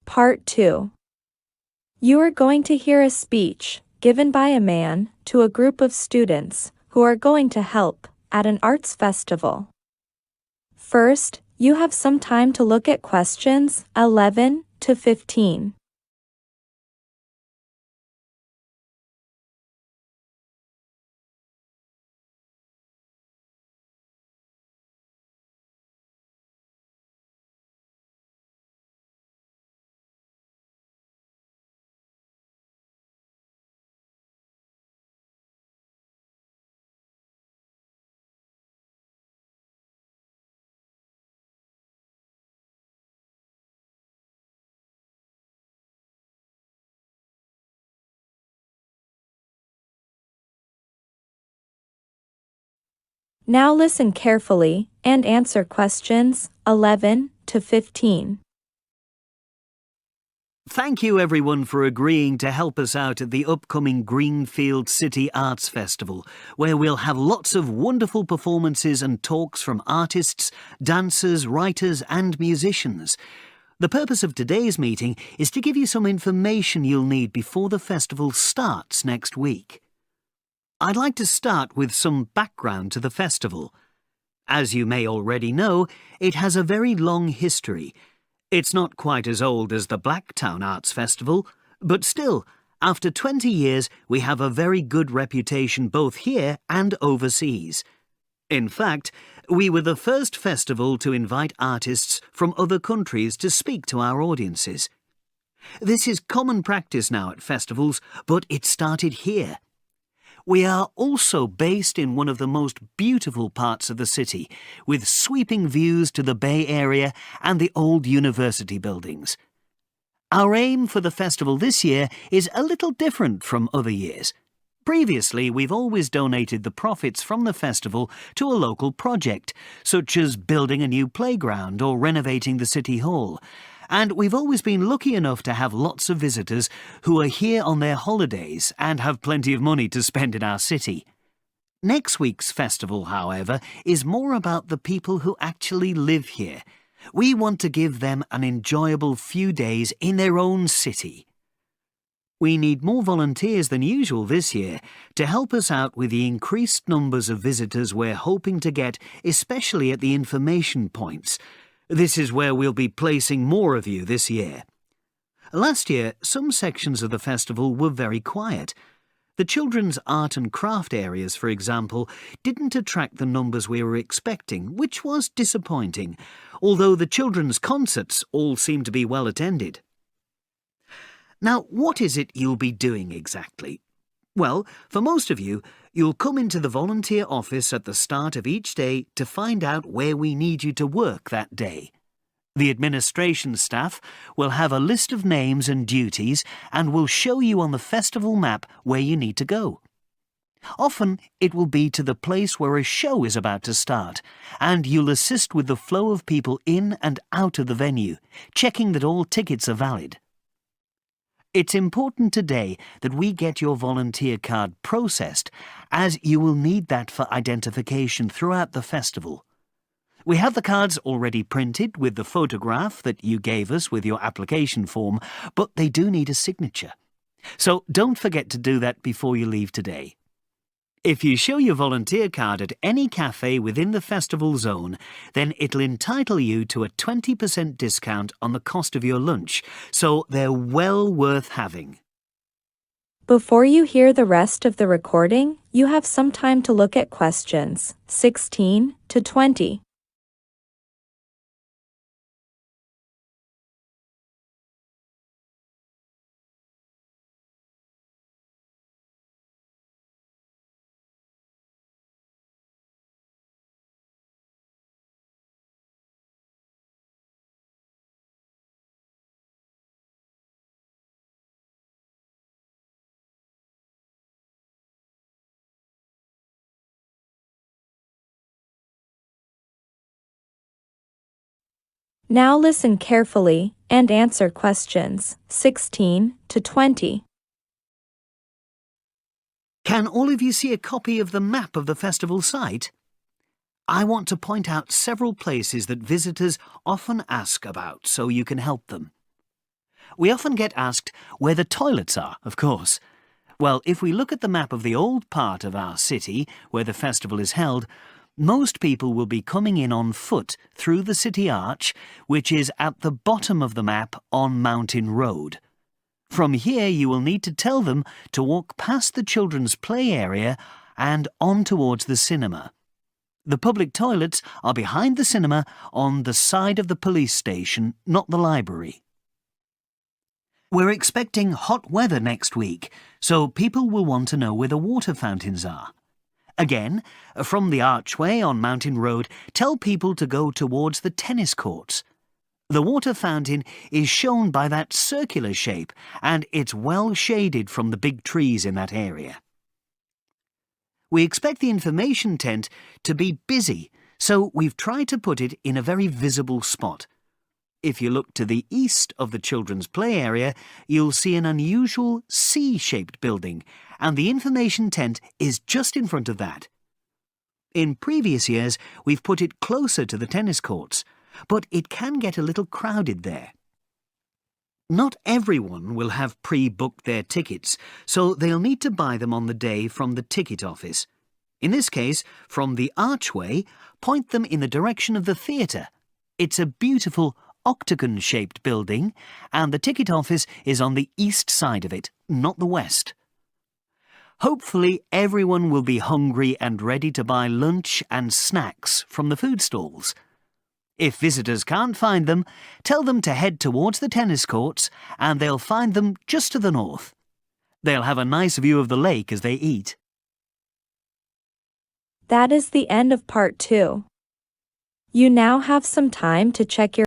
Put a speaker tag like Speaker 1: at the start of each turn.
Speaker 1: Part 2. You are going to hear a speech given by a man to a group of students who are going to help at an arts festival. First, you have some time to look at questions 11 to 15. Now listen carefully and answer questions 11 to 15.
Speaker 2: Thank you everyone for agreeing to help us out at the upcoming Greenfield City Arts Festival, where we'll have lots of wonderful performances and talks from artists, dancers, writers and musicians. The purpose of today's meeting is to give you some information you'll need before the festival starts next week. I'd like to start with some background to the festival. As you may already know, it has a very long history. It's not quite as old as the Blacktown Arts Festival, but still, after 20 years, we have a very good reputation both here and overseas. In fact, we were the first festival to invite artists from other countries to speak to our audiences. This is common practice now at festivals, but it started here. We are also based in one of the most beautiful parts of the city, with sweeping views to the Bay Area and the old university buildings. Our aim for the festival this year is a little different from other years. Previously, we've always donated the profits from the festival to a local project, such as building a new playground or renovating the city hall. And we've always been lucky enough to have lots of visitors who are here on their holidays and have plenty of money to spend in our city. Next week's festival, however, is more about the people who actually live here. We want to give them an enjoyable few days in their own city. We need more volunteers than usual this year to help us out with the increased numbers of visitors we're hoping to get, especially at the information points. This is where we'll be placing more of you this year. Last year, some sections of the festival were very quiet. The children's art and craft areas, for example, didn't attract the numbers we were expecting, which was disappointing, although the children's concerts all seemed to be well attended. Now, what is it you'll be doing exactly? Well, for most of you, you'll come into the volunteer office at the start of each day to find out where we need you to work that day. The administration staff will have a list of names and duties and will show you on the festival map where you need to go. Often, it will be to the place where a show is about to start, and you'll assist with the flow of people in and out of the venue, checking that all tickets are valid. It's important today that we get your volunteer card processed, as you will need that for identification throughout the festival. We have the cards already printed with the photograph that you gave us with your application form, but they do need a signature. So don't forget to do that before you leave today. If you show your volunteer card at any cafe within the festival zone, then it'll entitle you to a 20% discount on the cost of your lunch, so they're well worth having.
Speaker 1: Before you hear the rest of the recording, you have some time to look at questions 16 to 20. Now listen carefully and answer questions 16 to 20.
Speaker 2: Can all of you see a copy of the map of the festival site? I want to point out several places that visitors often ask about so you can help them. We often get asked where the toilets are, of course. Well, if we look at the map of the old part of our city, where the festival is held, most people will be coming in on foot through the city arch, which is at the bottom of the map on Mountain Road. From here you will need to tell them to walk past the children's play area and on towards the cinema. The public toilets are behind the cinema on the side of the police station, not the library. We're expecting hot weather next week, so people will want to know where the water fountains are. Again, from the archway on Mountain Road, tell people to go towards the tennis courts. The water fountain is shown by that circular shape, and it's well shaded from the big trees in that area. We expect the information tent to be busy, so we've tried to put it in a very visible spot. If you look to the east of the children's play area, you'll see an unusual C-shaped building, and the information tent is just in front of that. In previous years, we've put it closer to the tennis courts, but it can get a little crowded there. Not everyone will have pre-booked their tickets, so they'll need to buy them on the day from the ticket office. In this case, from the archway, point them in the direction of the theatre. It's a beautiful octagon-shaped building, and the ticket office is on the east side of it, not the west. Hopefully everyone will be hungry and ready to buy lunch and snacks from the food stalls. If visitors can't find them, tell them to head towards the tennis courts and they'll find them just to the north. They'll have a nice view of the lake as they eat.
Speaker 1: That is the end of part 2. You now have some time to check your